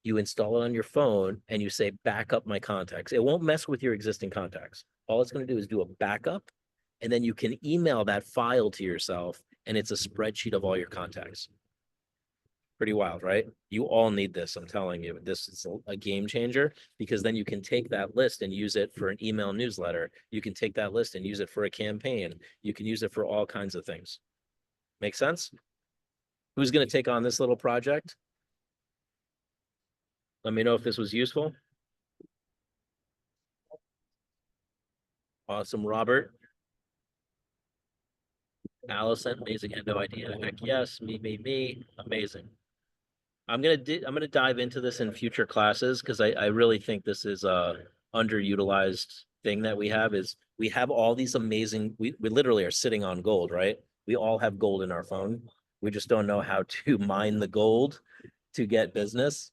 you install it on your phone and you say, back up my contacts. It won't mess with your existing contacts. All it's going to do is do a backup, and then you can email that file to yourself, and it's a spreadsheet of all your contacts. Pretty wild, right? You all need this. I'm telling you, this is a game changer, because then you can take that list and use it for an email newsletter. You can take that list and use it for a campaign. You can use it for all kinds of things. Make sense? Who's going to take on this little project? Let me know if this was useful. Awesome, Robert. Allison, amazing. I had no idea. Heck yes, me. Amazing. I'm gonna dive into this in future classes, because I really think this is a underutilized thing that we have. Is we have all these amazing, we literally are sitting on gold, right? We all have gold in our phone. We just don't know how to mine the gold to get business,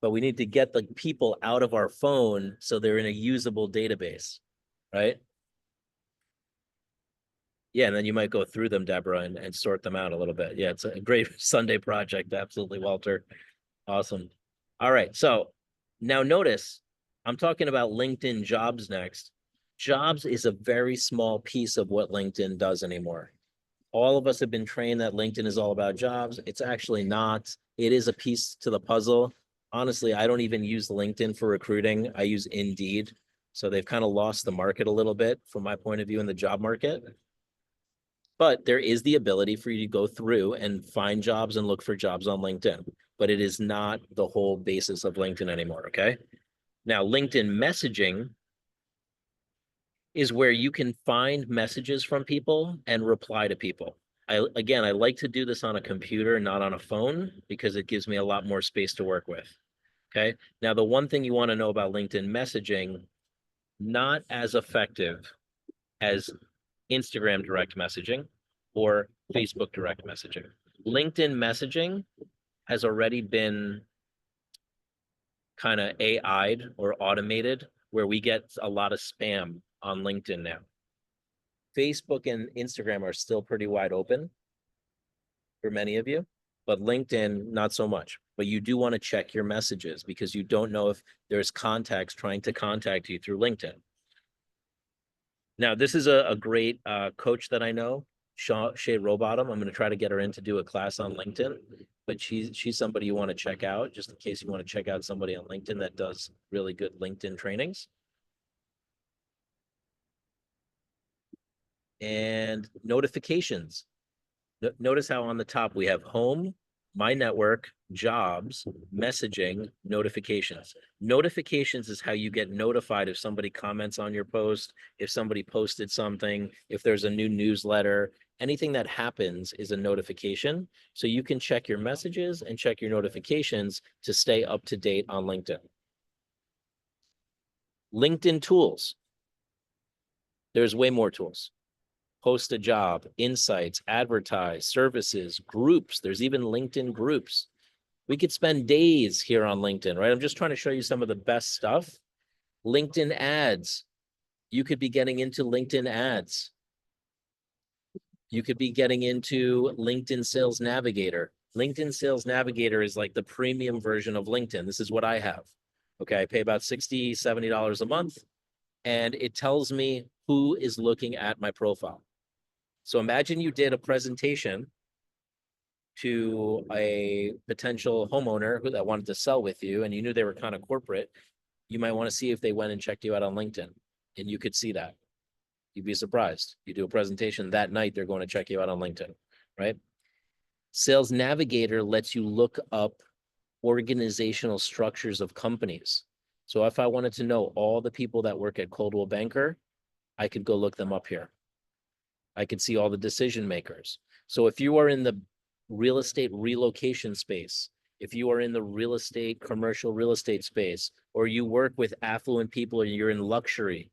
but we need to get the people out of our phone so they're in a usable database, right? Yeah, and then you might go through them, Deborah, and sort them out a little bit. Yeah, it's a great Sunday project. Absolutely, Walter. Awesome. All right. So now notice I'm talking about LinkedIn Jobs next. Jobs is a very small piece of what LinkedIn does anymore. All of us have been trained that LinkedIn is all about jobs. It's actually not. It is a piece to the puzzle. honestly, I don't even use LinkedIn for recruiting. I use Indeed. So they've kind of lost the market a little bit from my point of view in the job market. But there is the ability for you to go through and find jobs and look for jobs on LinkedIn. But it is not the whole basis of LinkedIn anymore. Okay. Now, LinkedIn messaging is where you can find messages from people and reply to people. I like to do this on a computer, not on a phone, because it gives me a lot more space to work with. Okay. Now, the one thing you want to know about LinkedIn messaging, not as effective as Instagram direct messaging or Facebook direct messaging. LinkedIn messaging has already been kind of AI'd or automated, where we get a lot of spam on LinkedIn now. Facebook and Instagram are still pretty wide open for many of you, but LinkedIn, not so much. But you do want to check your messages because you don't know if there's contacts trying to contact you through LinkedIn. Now, this is a great coach that I know, Shay Rowbottom. I'm going to try to get her in to do a class on LinkedIn, but she's somebody you want to check out, just in case you want to check out somebody on LinkedIn that does really good LinkedIn trainings. And notifications. Notice how on the top we have home, my network, jobs, messaging, notifications. Notifications is how you get notified if somebody comments on your post, if somebody posted something, if there's a new newsletter. Anything that happens is a notification. So you can check your messages and check your notifications to stay up to date on LinkedIn. LinkedIn tools. There's way more tools. Post a job, insights, advertise, services, groups. There's even LinkedIn groups. We could spend days here on LinkedIn, right? I'm just trying to show you some of the best stuff. LinkedIn ads. You could be getting into LinkedIn ads. You could be getting into LinkedIn Sales Navigator. LinkedIn Sales Navigator is like the premium version of LinkedIn. This is what I have. Okay, I pay about $60, $70 a month, and it tells me who is looking at my profile. So imagine you did a presentation to a potential homeowner that wanted to sell with you, and you knew they were kind of corporate. You might want to see if they went and checked you out on LinkedIn, and you could see that. You'd be surprised. You do a presentation that night, they're going to check you out on LinkedIn, right? Sales Navigator lets you look up organizational structures of companies. So if I wanted to know all the people that work at Coldwell Banker, I could go look them up here. I could see all the decision makers. So if you are in the real estate relocation space, if you are in the real estate, commercial real estate space, or you work with affluent people and you're in luxury,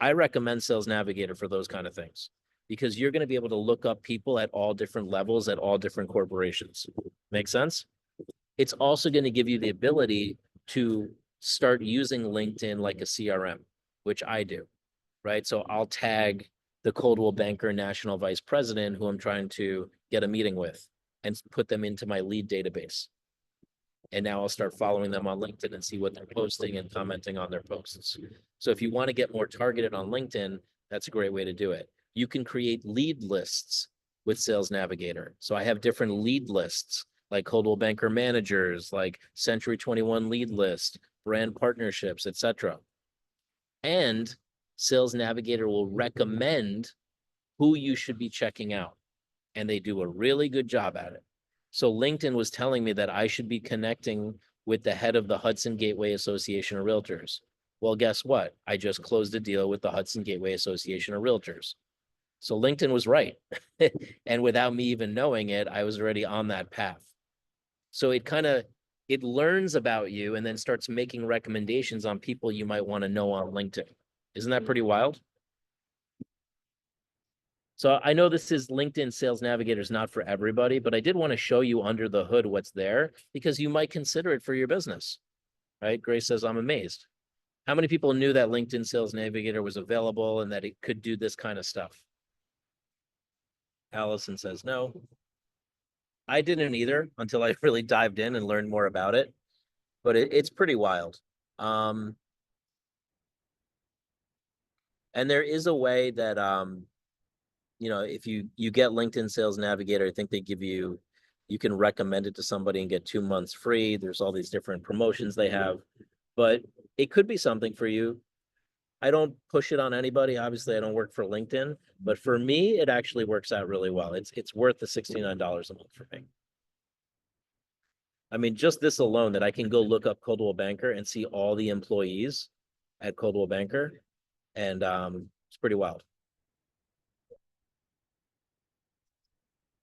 I recommend Sales Navigator for those kind of things, because you're going to be able to look up people at all different levels at all different corporations. Make sense? It's also going to give you the ability to start using LinkedIn like a CRM, which I do, right? So I'll tag the Coldwell Banker National Vice President who I'm trying to get a meeting with and put them into my lead database. And now I'll start following them on LinkedIn and see what they're posting and commenting on their posts. So if you want to get more targeted on LinkedIn, that's a great way to do it. You can create lead lists with Sales Navigator. So I have different lead lists like Coldwell Banker managers, like Century 21 lead list, brand partnerships, etc. And Sales Navigator will recommend who you should be checking out. And they do a really good job at it. So LinkedIn was telling me that I should be connecting with the head of the Hudson Gateway Association of Realtors. Well, guess what? I just closed a deal with the Hudson Gateway Association of Realtors. So LinkedIn was right. And without me even knowing it, I was already on that path. So it learns about you and then starts making recommendations on people you might want to know on LinkedIn. Isn't that pretty wild? So I know this is LinkedIn Sales Navigator is not for everybody, but I did want to show you under the hood what's there because you might consider it for your business, right? Grace says, I'm amazed. How many people knew that LinkedIn Sales Navigator was available and that it could do this kind of stuff? Allison says, no. I didn't either until I really dived in and learned more about it, but it's pretty wild. And there is a way that, if you get LinkedIn Sales Navigator, I think they give you You can recommend it to somebody and get 2 months free. There's all these different promotions they have, but it could be something for you. I don't push it on anybody. Obviously, I don't work for LinkedIn, but for me, it actually works out really well. It's worth the $69 a month for me. I mean, just this alone that I can go look up Coldwell Banker and see all the employees at Coldwell Banker, and it's pretty wild.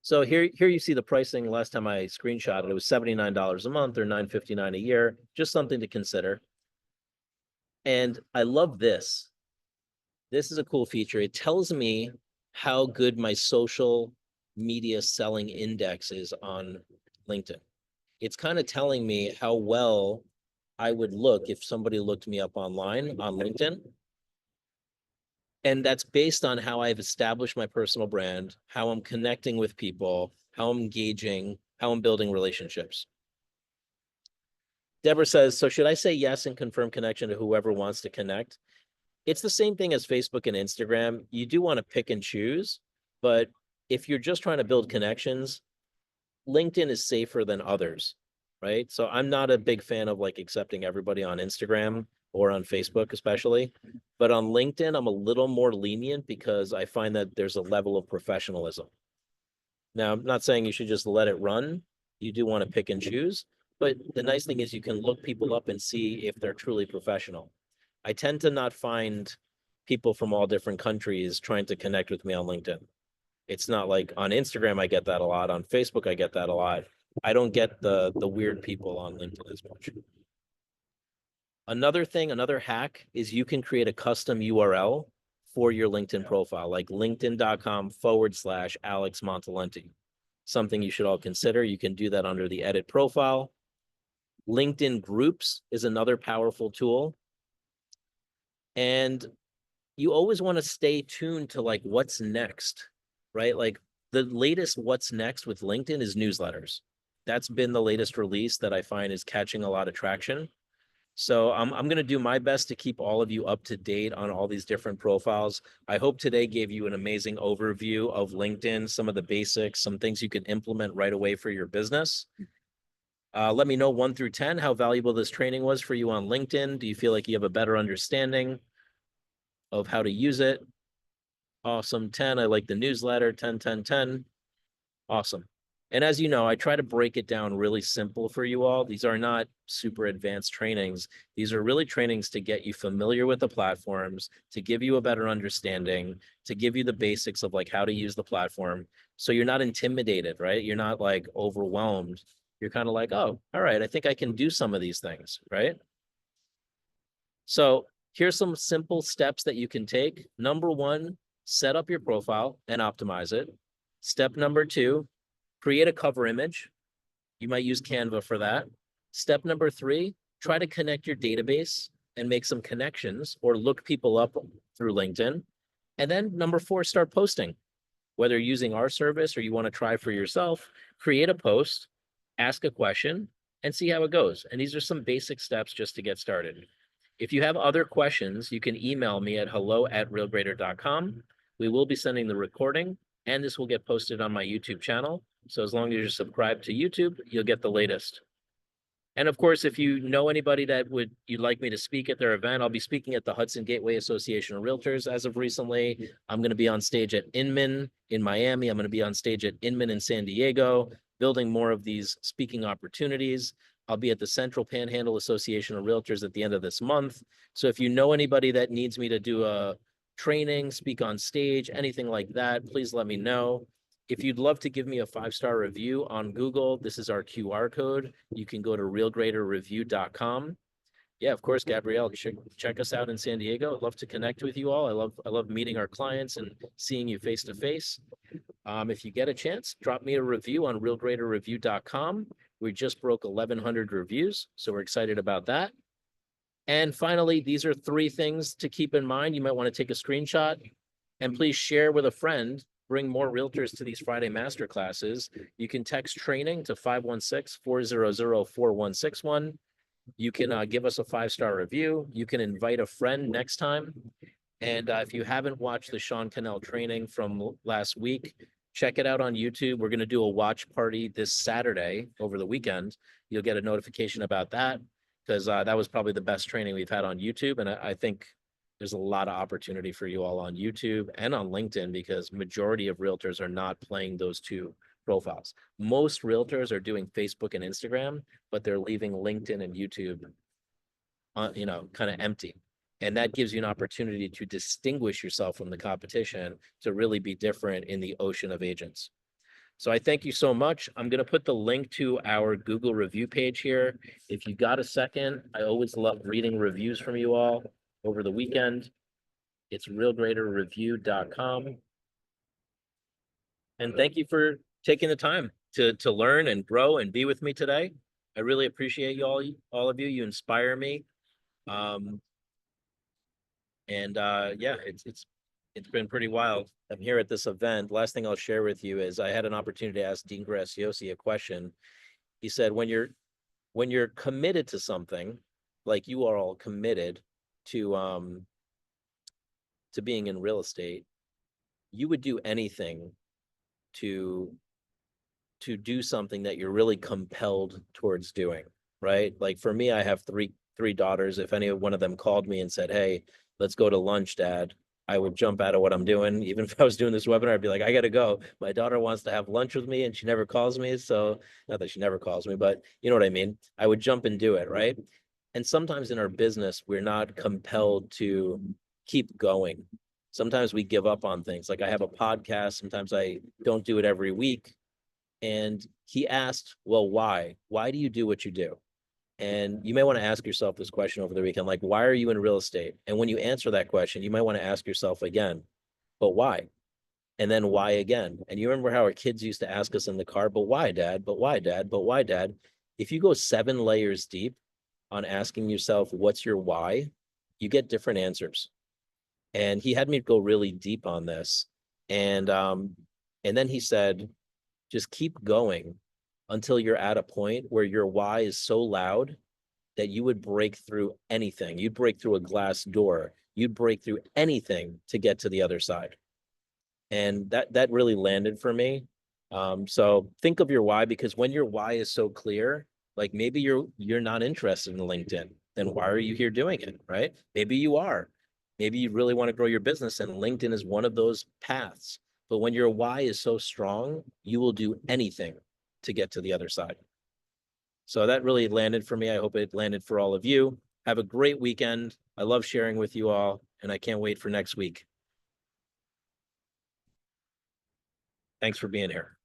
So here you see the pricing. Last time I screenshotted, it was $79 a month or $9.59 a year. Just something to consider. And I love this. This is a cool feature. It tells me how good my social media selling index is on LinkedIn. It's kind of telling me how well I would look if somebody looked me up online on LinkedIn. And that's based on how I've established my personal brand, how I'm connecting with people, how I'm engaging, how I'm building relationships. Deborah says, so should I say yes and confirm connection to whoever wants to connect? It's the same thing as Facebook and Instagram. You do want to pick and choose, but if you're just trying to build connections, LinkedIn is safer than others, right? So I'm not a big fan of like accepting everybody on Instagram or on Facebook, especially. But on LinkedIn, I'm a little more lenient because I find that there's a level of professionalism. Now, I'm not saying you should just let it run. You do want to pick and choose. But the nice thing is you can look people up and see if they're truly professional. I tend to not find people from all different countries trying to connect with me on LinkedIn. It's not like on Instagram, I get that a lot. On Facebook, I get that a lot. I don't get the weird people on LinkedIn as much. Another thing, another hack is you can create a custom URL for your LinkedIn profile, like linkedin.com/Alex Montalenti. Something you should all consider. You can do that under the edit profile. LinkedIn groups is another powerful tool. And you always want to stay tuned to like what's next, right? Like the latest what's next with LinkedIn is newsletters. That's been the latest release that I find is catching a lot of traction. So I'm going to do my best to keep all of you up to date on all these different profiles. I hope today gave you an amazing overview of LinkedIn, some of the basics, some things you can implement right away for your business. Let me know 1 through 10 how valuable this training was for you on LinkedIn. Do you feel like you have a better understanding of how to use it? Awesome. 10, I like the newsletter. 10, 10, 10. Awesome. And as you know, I try to break it down really simple for you all. These are not super advanced trainings. These are really trainings to get you familiar with the platforms, to give you a better understanding, to give you the basics of like how to use the platform. So you're not intimidated, right? You're not like overwhelmed. You're kind of like, oh, all right, I think I can do some of these things, right? So here's some simple steps that you can take. Number 1, set up your profile and optimize it. Step number 2, create a cover image. You might use Canva for that. Step number 3, try to connect your database and make some connections or look people up through LinkedIn. And then number 4, start posting. Whether you're using our service or you want to try for yourself, create a post, ask a question, and see how it goes. And these are some basic steps just to get started. If you have other questions, you can email me at hello@realgrader.com. We will be sending the recording, and this will get posted on my YouTube channel. So as long as you're subscribed to YouTube, you'll get the latest. And of course, if you know anybody that you'd like me to speak at their event, I'll be speaking at the Hudson Gateway Association of Realtors as of recently. I'm going to be on stage at Inman in Miami. I'm going to be on stage at Inman in San Diego, building more of these speaking opportunities. I'll be at the Central Panhandle Association of Realtors at the end of this month. So if you know anybody that needs me to do a training, speak on stage, anything like that, please let me know. If you'd love to give me a 5-star review on Google, this is our QR code. You can go to realgraderreview.com. Yeah, of course, Gabrielle, check us out in San Diego. I'd love to connect with you all. I love meeting our clients and seeing you face to face. If you get a chance, drop me a review on realgraderreview.com. We just broke 1,100 reviews, so we're excited about that. And finally, these are 3 things to keep in mind. You might want to take a screenshot and please share with a friend. Bring more realtors to these Friday master classes. You can text training to 516-400-4161. You can give us a 5-star review. You can invite a friend next time. And if you haven't watched the Sean Cannell training from last week, check it out on YouTube. We're going to do a watch party this Saturday over the weekend. You'll get a notification about that because that was probably the best training we've had on YouTube. And I think there's a lot of opportunity for you all on YouTube and on LinkedIn because majority of realtors are not playing those two profiles. Most realtors are doing Facebook and Instagram, but they're leaving LinkedIn and YouTube, kind of empty. And that gives you an opportunity to distinguish yourself from the competition to really be different in the ocean of agents. So I thank you so much. I'm going to put the link to our Google review page here. If you got a second, I always love reading reviews from you all over the weekend. It's realgraderreview.com. And thank you for taking the time to learn and grow and be with me today. I really appreciate you all of you. You inspire me. Yeah, it's been pretty wild. I'm here at this event. Last thing I'll share with you is I had an opportunity to ask Dean Graciosi a question. He said, when you're committed to something, like you are all committed to being in real estate, you would do anything to do something that you're really compelled towards doing, right? Like for me, I have three daughters. If any one of them called me and said, "Hey, let's go to lunch, Dad," I would jump out of what I'm doing. Even if I was doing this webinar, I'd be like, "I gotta go. My daughter wants to have lunch with me and she never calls me." So not that she never calls me, but you know what I mean? I would jump and do it, right? And sometimes in our business, we're not compelled to keep going. Sometimes we give up on things. Like I have a podcast. Sometimes I don't do it every week. And he asked, "Well, why? Why do you do what you do?" And you may want to ask yourself this question over the weekend, like, why are you in real estate? And when you answer that question, you might want to ask yourself again, but why? And then why again? And you remember how our kids used to ask us in the car, but why, Dad? But why, Dad? But why, Dad? If you go 7 layers deep on asking yourself, what's your why? You get different answers. And he had me go really deep on this. And then he said, just keep going until you're at a point where your why is so loud that you would break through anything. You'd break through a glass door. You'd break through anything to get to the other side. And that really landed for me. So think of your why, because when your why is so clear, like maybe you're not interested in LinkedIn, then why are you here doing it, right? Maybe you are. Maybe you really want to grow your business and LinkedIn is one of those paths. But when your why is so strong, you will do anything to get to the other side. So that really landed for me. I hope it landed for all of you. Have a great weekend. I love sharing with you all, and I can't wait for next week. Thanks for being here.